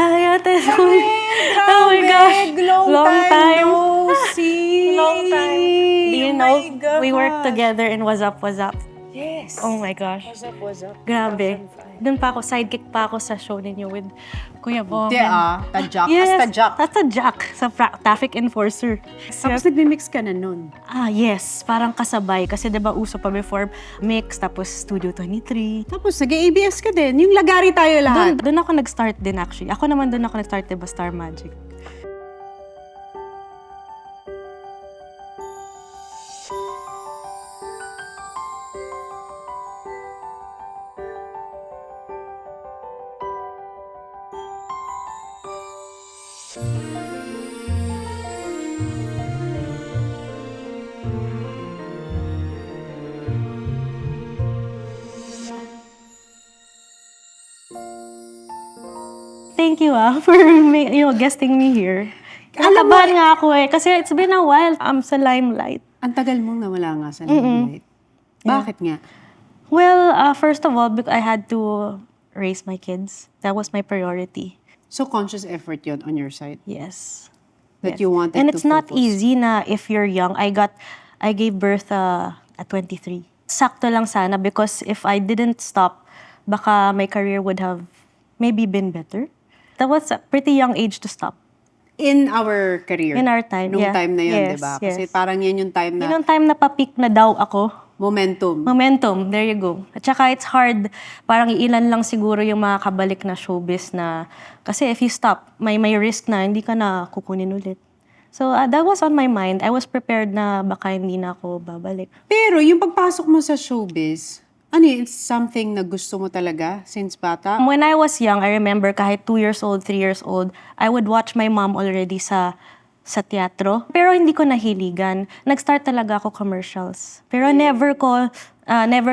Hi, Ate Zoe. Grabe, Oh my gosh. long time no see. Long time. Do you Oh know, my gosh. we worked together in What's Up, What's Up. Yes. Oh my gosh. What's up, what's up? Grabe. 2005. Doon pa ako, sidekick pa ako sa show ninyo with Kuya Bong. Hindi tadyak. Yes, Tadyak. that's a jack sa traffic enforcer. Tapos nagmi-mix ka na nun. Yes, parang kasabay. Kasi diba uso pa before mix, tapos Studio 23. Tapos nag-ABS ka din. Yung lagari tayo lahat. Doon ako nag-start din actually. Ako naman doon ako nag-start diba Star Magic. Thank you for guesting me here. Kinakabahan nga ako kasi it's been a while. I'm sa limelight. Ang tagal mong nawala nga sa limelight. Bakit nga? Well, first of all, I had to raise my kids. That was my priority. So conscious effort yon on your side? Yes. That Yes. you wanted And to it's not focus. easy na if you're young. I gave birth at 23. Sakto lang sana because if I didn't stop, baka my career would have maybe been better. That was a pretty young age to stop. In our career. In our time, Nung yeah. time na yun, Yes, di ba? Kasi yes. parang yan yung time na Yun ang time na pa-peak na daw ako. momentum. Momentum, there you go. At saka it's hard, parang ilan lang siguro yung makakabalik na showbiz na, kasi if you stop, may risk na hindi ka na kukunin ulit. So that was on my mind. I was prepared na baka hindi na ako babalik. Pero yung pagpasok mo sa showbiz, ano yun, it's something na gusto mo talaga since bata? When I was young, I remember kahit 2 years old, 3 years old, I would watch my mom already sa teatro. Pero hindi ko nahiligan. Nag-start talaga ako commercials. Pero never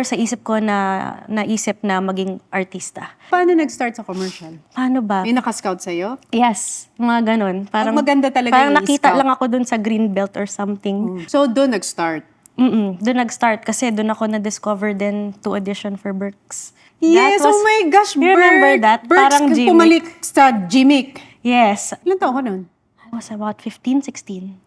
sa isip ko na naisip na maging artista. Paano nag-start sa commercial? Paano ba? May nakascout sa'yo? Yes, mga ganun. Parang, maganda talaga parang yung nakita scout. lang ako dun sa Greenbelt or something. So doon nag-start? Doon nag-start kasi doon ako na-discover din to audition for Berks. Yes, That was- oh my gosh, You remember that? Berks, Parang Jimmick. pumalik sa Jimmick. Yes. Ilan taon ka nun? I was about 15, 16.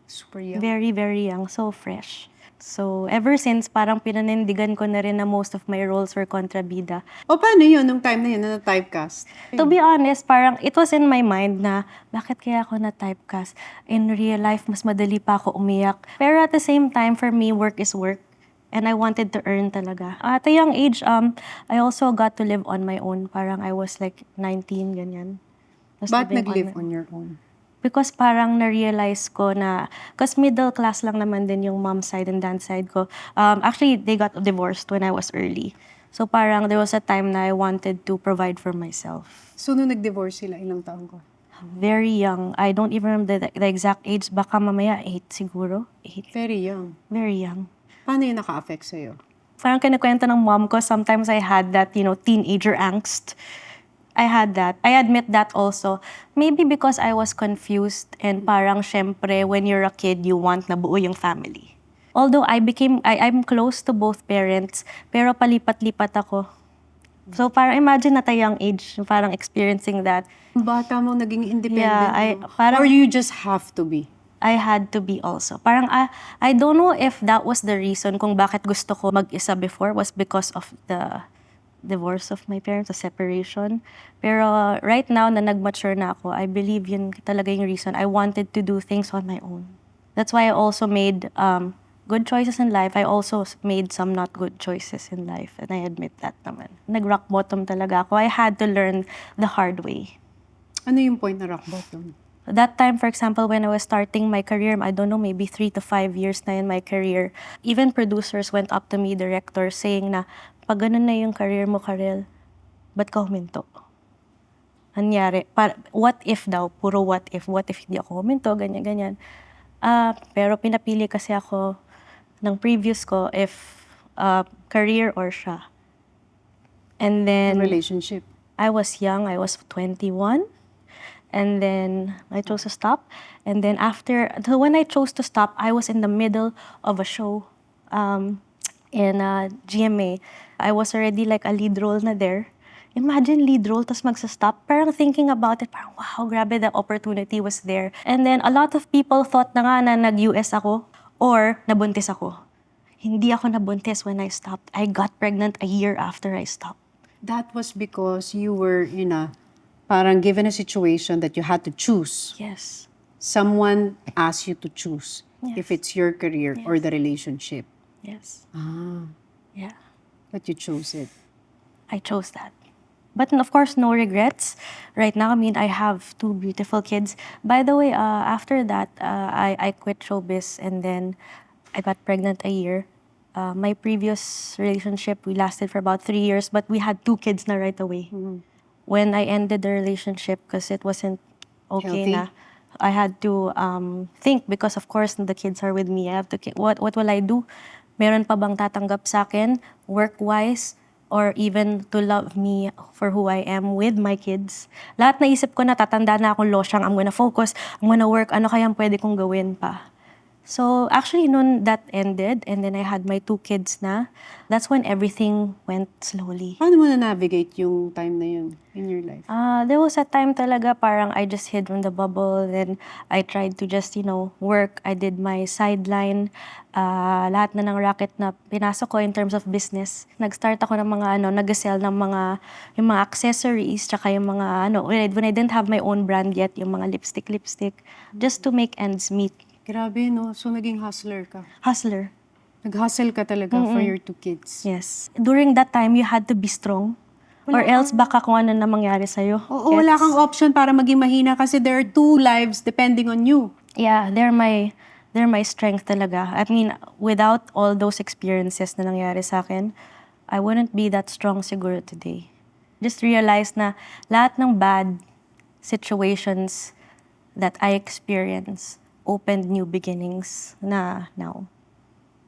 Super young. Very, very young. So fresh. So ever since, parang pinanindigan ko na rin na most of my roles were kontrabida. O paano yun, nung time na yun, na typecast? To be honest, parang it was in my mind na bakit kaya ako na typecast? In real life, mas madali pa ako umiyak. Pero at the same time, for me, work is work. And I wanted to earn talaga. At a young age, I also got to live on my own. Parang I was like 19, ganyan. Was Ba't living nag-live my- on your own? Because parang na-realize ko na, because middle class lang naman din yung mom side and dad side ko. Actually, they got divorced when I was early. So parang there was a time na I wanted to provide for myself. So nung nag-divorce sila, ilang taon ko? Very young. I don't even remember the exact age. Baka mamaya 8 siguro. 8. Very young. Very young. Paano yun naka-affect sa'yo? Parang kinikwento ng mom ko, sometimes I had that, teenager angst. I had that. I admit that also. Maybe because I was confused and parang syempre, when you're a kid, you want na buo yung family. Although I'm close to both parents, pero palipat-lipat ako. So parang imagine at a young age, parang experiencing that. Bata mo naging independent. Yeah, no? parang- Or you just have to be? I had to be also. Parang I don't know if that was the reason kung bakit gusto ko mag-isa before was because of the divorce of my parents, the separation. Pero right now na nag-mature na ako, I believe yun talaga yung reason. I wanted to do things on my own. That's why I also made good choices in life. I also made some not good choices in life. And I admit that naman. Nag-rock bottom talaga ako. I had to learn the hard way. Ano yung point na rock bottom? That time, for example, when I was starting my career, I don't know, maybe 3 to 5 years na in my career, even producers went up to me, directors, saying na, pag ganun na yung career mo, Karel, ba't ka huminto? Anyari, what if daw, puro what if hindi ako huminto, ganyan. Pero pinapili kasi ako ng previous ko if career or siya. And then, Relationship. I was young, I was 21. And then I chose to stop. And then when I chose to stop, I was in the middle of a show in GMA. I was already like a lead role na there. imagine lead role, tas magsa-stop. Parang thinking about it, parang wow, grabe, the opportunity was there. And then a lot of people thought na nga na nag-US ako or nabuntis ako. Hindi ako nabuntis when I stopped. I got pregnant a year after I stopped. That was because you were, parang given a situation that you had to choose. Yes. Someone asked you to choose if Yes. it's your career or the relationship. Yes. Ah, Yeah. but you chose it. I chose that. But of course, no regrets. Right now, I mean, I have 2 beautiful kids. By the way, after that, I quit showbiz and then I got pregnant a year. My previous relationship, we lasted for about 3 years, but we had 2 kids na right away. When I ended the relationship, because it wasn't okay Healthy? na, I had to think because of course the kids are with me. I have to what will I do? Meron pa bang tatanggap sa akin work-wise or even to love me for who I am with my kids? Lahat naisip ko na tatanda na akong losyang. I'm gonna focus, I'm gonna work. Ano kayang pwede kong gawin pa? So actually, noon that ended and then I had my 2 kids na, that's when everything went slowly. Paano mo na-navigate yung time na yun in your life? There was a time talaga parang I just hid from the bubble. Then I tried to just, work. I did my sideline. Lahat na ng racket na pinasok ko in terms of business. Nag-start ako ng mga, nag-sell ng yung mga accessories, tsaka yung mga, when I didn't have my own brand yet, yung mga lipstick, just to make ends meet. Grabe, no? So, naging hustler ka. Hustler. Nag-hustle ka talaga for your 2 kids. Yes. During that time, you had to be strong. Or else baka kung ano na mangyari sa'yo. Oo, wala kang option para maging mahina kasi there are 2 lives depending on you. Yeah, they're my strength talaga. I mean, without all those experiences na nangyari sa akin, I wouldn't be that strong siguro today. Just realize na lahat ng bad situations that I experience opened new beginnings na now.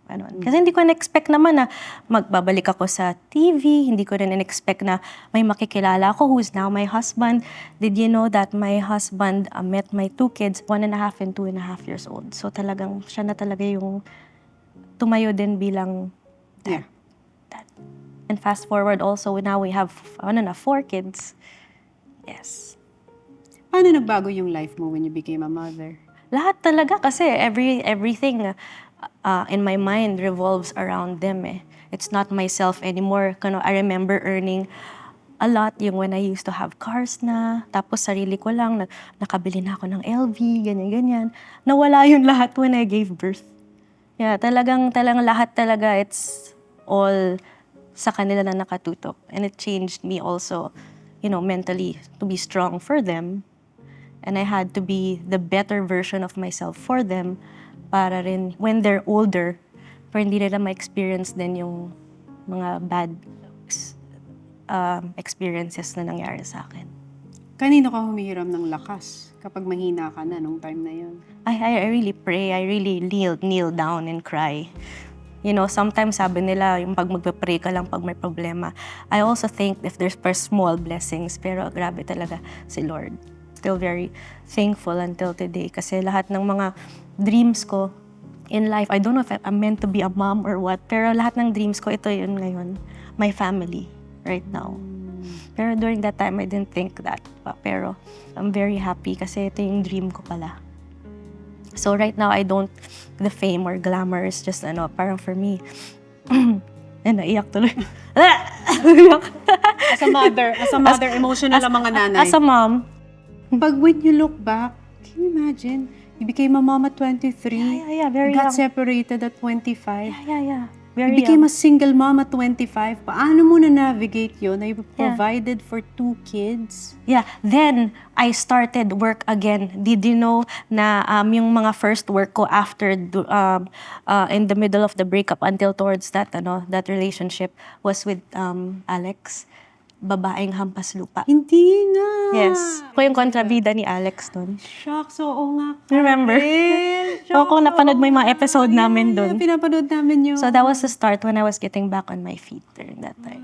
Kasi hindi ko na-expect naman na magbabalik ako sa TV. Hindi ko rin na-expect na may makikilala ako who's now my husband. Did you know that my husband met my 2 kids, 1.5 and 2.5 years old. So talagang siya na talaga yung tumayo din bilang Yeah. dad. And fast forward also, now we have 4 kids. Yes. Paano nagbago yung life mo when you became a mother? Lahat talaga kasi everything in my mind revolves around them eh. It's not myself anymore. I remember earning a lot yung when I used to have cars na, tapos sarili ko lang, nakabili na ako ng LV, ganyan-ganyan. Nawala yun lahat when I gave birth. Yeah, talagang lahat talaga, it's all sa kanila na nakatutok. And it changed me also, mentally to be strong for them. And I had to be the better version of myself for them para rin when they're older, para hindi nila ma-experience din yung mga bad experiences na nangyari sa akin. Kanino ka humihiram ng lakas kapag mahina ka na nung time na yun? I really pray. I really kneel down and cry. Sometimes sabi nila, yung pag magpe-pray ka lang pag may problema. I also think if there's small blessings, pero grabe talaga si Lord. Still very thankful until today kasi lahat ng mga dreams ko in life, I don't know if I'm meant to be a mom or what, pero lahat ng dreams ko, ito yun ngayon. My family right now. Pero during that time, I didn't think that. Pero I'm very happy kasi ito yung dream ko pala. So right now, the fame or glamour is just parang for me, naiyak tuloy. As a mother, emotional ang mga nanay. As a mom, Pag when you look back, can you imagine? You became a mom at 23. Yeah, very You got young. separated at 25. Yeah. You Very became young. a single mom at 25. Paano mo na-navigate yun? Na you provided for 2 kids? Yeah, then I started work again. Did you know na yung mga first work ko after in the middle of the breakup until towards that relationship was with Alex, babaeng hampas lupa. Hindi nga. Yes. Ako yung kontrabida ni Alex doon. Shucks, oo nga. Remember? So kung napanood mo yung mga episode namin doon. Pinapanood namin yun. So that was the start when I was getting back on my feet during that time.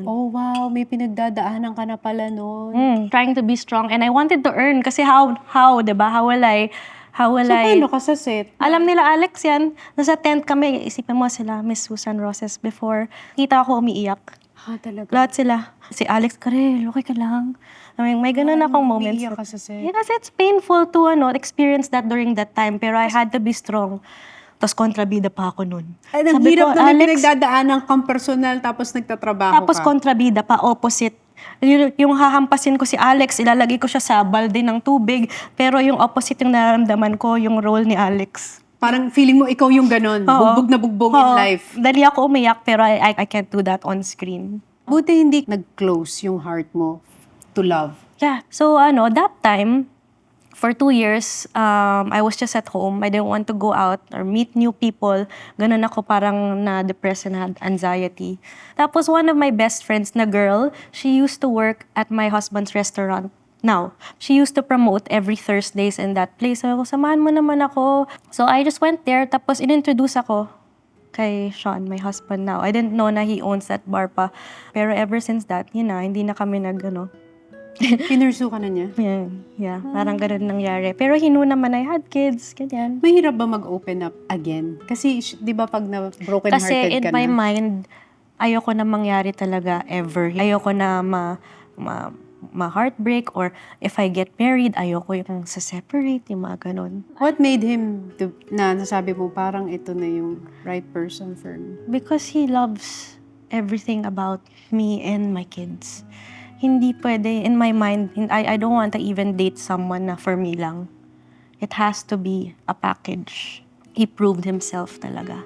Oh wow, may pinagdadaanan ka na pala noon. Trying to be strong and I wanted to earn kasi how, 'di ba? How will I How will So, I... paano ka sa set? Alam nila, Alex, yan. Nasa tent kami. Isipin mo sila, Miss Susan Roses before. Kita ako umiiyak. Talaga? Lahat sila. Si Alex, Karel, okay ka lang? I mean, may ganun akong moments. Umiiyak ka sa set? Yeah, kasi it's painful to experience that during that time. Pero I had to be strong. Tapos kontrabida pa ako nun. Ay, ang Sabi hirap ko, na may Alex, pinagdadaanan kang personal tapos nagtatrabaho tapos ka. kontrabida pa, opposite. Yung hahampasin ko si Alex, ilalagay ko siya sa balde ng tubig. Pero yung opposite yung nararamdaman ko, yung role ni Alex. Parang feeling mo ikaw yung ganon. Oo. Bugbog na bugbog in Oo. life. Dali ako umiyak, pero I can't do that on screen. Buti hindi nag-close yung heart mo to love. Yeah. So, that time, for 2 years, I was just at home. I didn't want to go out or meet new people. Ganun ako, parang na-depressed and had anxiety. Tapos, one of my best friends na girl, she used to work at my husband's restaurant. Now, she used to promote every Thursdays in that place. So, samahan mo naman ako. So, I just went there. Tapos, inintroduce ako kay Sean, my husband now. I didn't know na he owns that bar pa. Pero ever since that, hindi na kami Pinursu ka na niya? Yeah, parang ganun nangyari. Pero hinu naman, I had kids, ganyan. Mahirap ba mag-open up again? Kasi, di ba pag na-broken Kasi hearted in ka my na? mind, ayoko na mangyari talaga ever. Ayoko na ma-heartbreak or if I get married, ayoko yung sa-separate, yung mga ganun. What made him na nasabi mo parang ito na yung right person for me? Because he loves everything about me and my kids. Hindi pwede, in my mind, I don't want to even date someone na for me lang. It has to be a package. He proved himself talaga.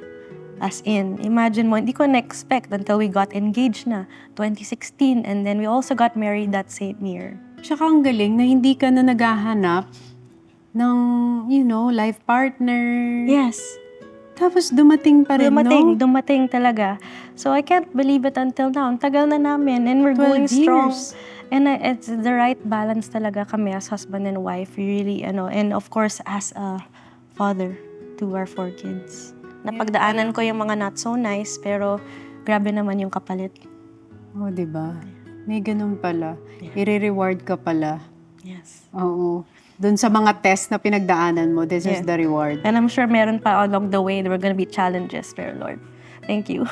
As in, imagine mo, hindi ko na-expect until we got engaged na, 2016, and then we also got married that same year. Tsaka ang galing na hindi ka na naghahanap ng, life partner. Yes. Tapos dumating pa rin, no? Dumating talaga. So I can't believe it until now. Ang tagal na namin and we're 12 going strong. years. And it's the right balance talaga kami as husband and wife. We really, and of course as a father to our 4 kids. Napagdaanan ko yung mga not so nice, pero grabe naman yung kapalit. Oh, di ba? May ganun pala. I-reward ka pala. Yes. Oo. Doon sa mga test na pinagdaanan mo, this is Yeah. the reward. And I'm sure meron pa along the way, there were gonna be challenges, pero Lord, thank you.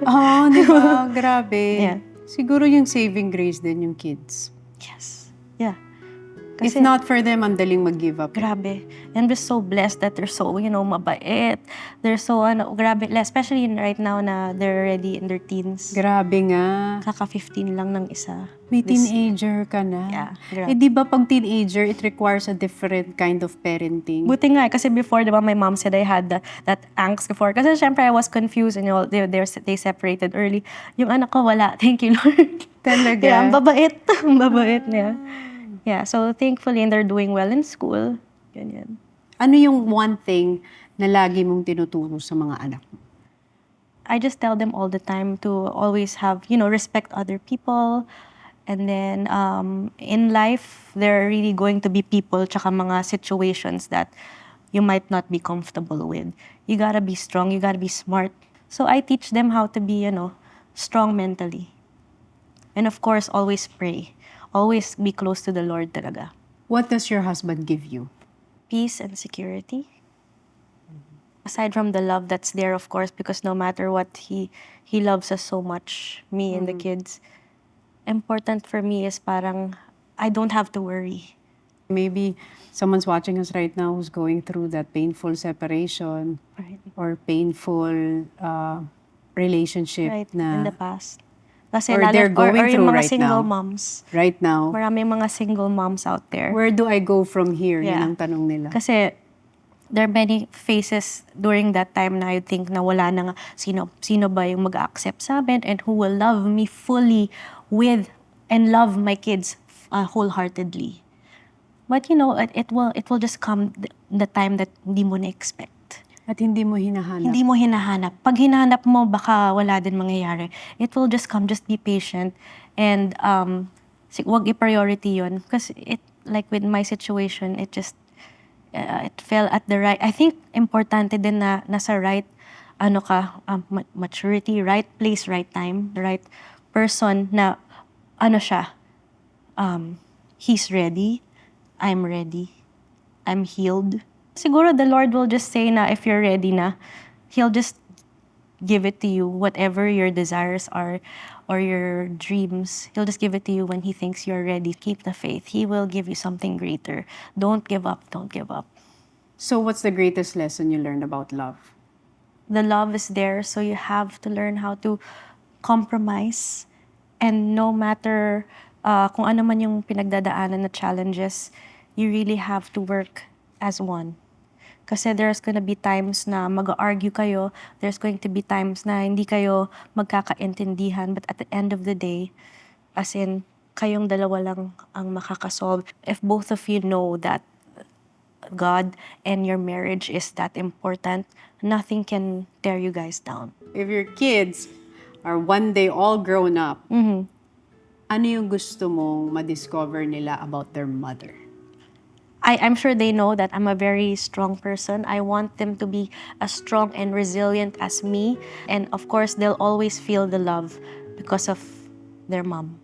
Oo, di ba? Grabe. Yeah. Siguro yung saving grace din yung kids. Yes. Yeah. If not for them, ang daling mag-give up. Grabe. And we're so blessed that they're so, mabait. They're so, grabe. Especially right now na they're already in their teens. Grabe nga. Kaka-15 lang ng isa. May teenager ka na. Yeah, grabe. Eh di ba pag teenager, it requires a different kind of parenting. Buti nga, kasi before, di ba, my mom said I had that angst before. Kasi syempre, I was confused and they separated early. Yung anak ko, wala. Thank you, Lord. Talaga? Yeah, ang babait. Ang babait niya. Yeah, so thankfully, and they're doing well in school. Ganyan. Ano yung one thing na lagi mong tinuturo sa mga anak mo? I just tell them all the time to always have, respect other people. And then, in life, there are really going to be people tsaka mga situations that you might not be comfortable with. You gotta be strong, you gotta be smart. So I teach them how to be, strong mentally. And of course, always pray. Always be close to the Lord talaga. What does your husband give you? Peace and security. Aside from the love that's there, of course, because no matter what, he loves us so much, me and the kids. Important for me is parang I don't have to worry. Maybe someone's watching us right now who's going through that painful separation Right. or painful relationship Right, na in the past. Kasi Or they're going or through yung mga right single now. moms. right now. Maraming mga single moms out there. Where do I go from here? Yeah. Yun ang tanong nila. Kasi there are many phases during that time na I think na wala na nga sino ba yung mag-accept sa amin and who will love me fully with and love my kids wholeheartedly. But it will just come the time that hindi mo na-expect. At hindi mo hinahanap. Hindi mo hinahanap. Pag hinahanap mo, baka wala din mangyayari. It will just come. Just be patient. And wag i-priority yun. Because like with my situation, it fell at the right, I think importante din na nasa right, maturity, right place, right time, the right person na, siya, he's ready, I'm ready, I'm healed. Siguro the Lord will just say na if you're ready na, He'll just give it to you, whatever your desires are or your dreams. He'll just give it to you when He thinks you're ready. Keep the faith. He will give you something greater. Don't give up. Don't give up. So what's the greatest lesson you learned about love? The love is there, so you have to learn how to compromise. And no matter kung ano man yung pinagdadaanan na challenges, you really have to work as one. Kasi there's gonna be times na mag-argue kayo, there's going to be times na hindi kayo magkakaintindihan, but at the end of the day, as in, kayong dalawa lang ang makakasolve. If both of you know that God and your marriage is that important, nothing can tear you guys down. If your kids are one day all grown up, ano yung gusto mong ma-discover nila about their mother? I'm sure they know that I'm a very strong person. I want them to be as strong and resilient as me. And of course, they'll always feel the love because of their mom.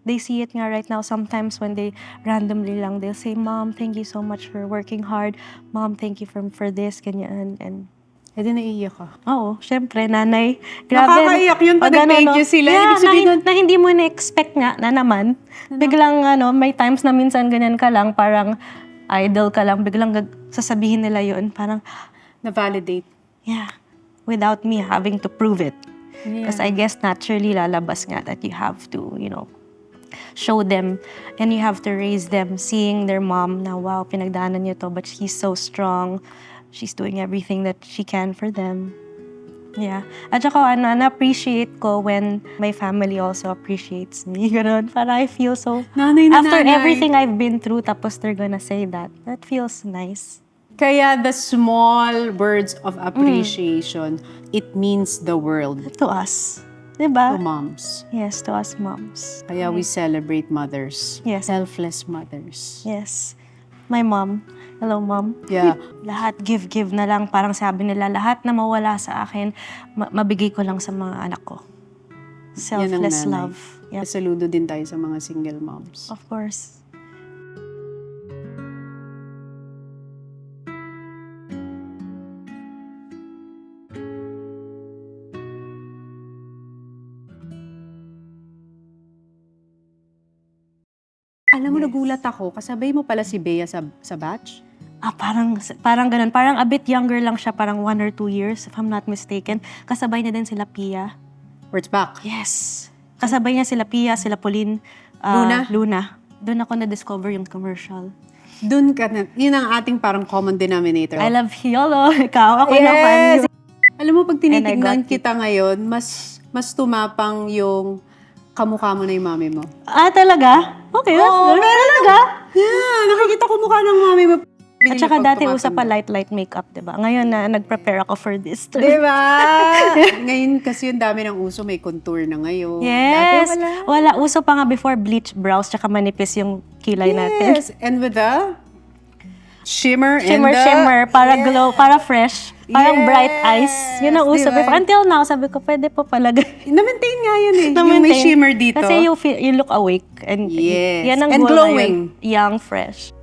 They see it nga right now. Sometimes when they randomly lang, they'll say, Mom, thank you so much for working hard. Mom, thank you for this, ganyan. And Eh di naiiyak ka. oo, syempre, nanay. Nakakaiyak yun pag Pag nag-thank you sila. Yeah, Ibig sabihin nun- na hindi mo na-expect nga na naman. Biglang, may times na minsan ganyan ka lang, parang idol ka lang, biglang sasabihin nila yun, parang, Na-validate. yeah, without me having to prove it. Yeah. Because I guess naturally lalabas nga that you have to, show them and you have to raise them, seeing their mom na, wow, pinagdaanan niyo to, but she's so strong. She's doing everything that she can for them. Yeah. At saka, na-appreciate ko when my family also appreciates me. Ganun. Para I feel so... Nanay na after nanay. everything I've been through, tapos they're gonna say that. That feels nice. Kaya the small words of appreciation, it means the world To us. Diba? to moms. Yes, to us moms. Kaya we celebrate mothers. Yes. Selfless mothers. Yes. My mom. Hello, Mom. Yeah. Lahat give na lang. Parang sabi nila, lahat na mawala sa akin, mabigay ko lang sa mga anak ko. Yan ang Selfless nanay. love. Yep. Saludo din tayo sa mga single moms. Of course. Alam mo, nagulat ako. Kasabay mo pala si Bea sa batch? Parang ganun. Parang a bit younger lang siya, parang 1 or 2 years, if I'm not mistaken. Kasabay niya din sila Pia. Words back. Yes. Kasabay niya sila Pia, sila Pauline. Luna. Doon ako na-discover yung commercial. Doon ka na. Yun ang ating parang common denominator. I love Hiolo. Ikaw, ako naman. Alam mo, pag tinitignan got kita ngayon, mas tumapang yung kamukha mo na yung mami mo. Talaga? Okay, that's good. Talaga? Yeah, nakikita ko mukha ng mami mo. At saka dati usa pa light makeup, diba? Ngayon na nag-prepare ako for this. Diba? Ngayon kasi yung dami ng uso, may contour na ngayon. Yes. Dati Wala. Uso pa nga before bleach brows, tsaka manipis yung kilay natin. Yes, and with the shimmer, Shimmer, para glow, para fresh, parang Yes, bright eyes. Yun ang uso diba? before. Until now, sabi ko, pwede po palagay. Na-maintain nga yun eh. Yung may shimmer dito. Kasi you look awake. And Yes. yan ang And goal glowing. ngayon. Young, fresh.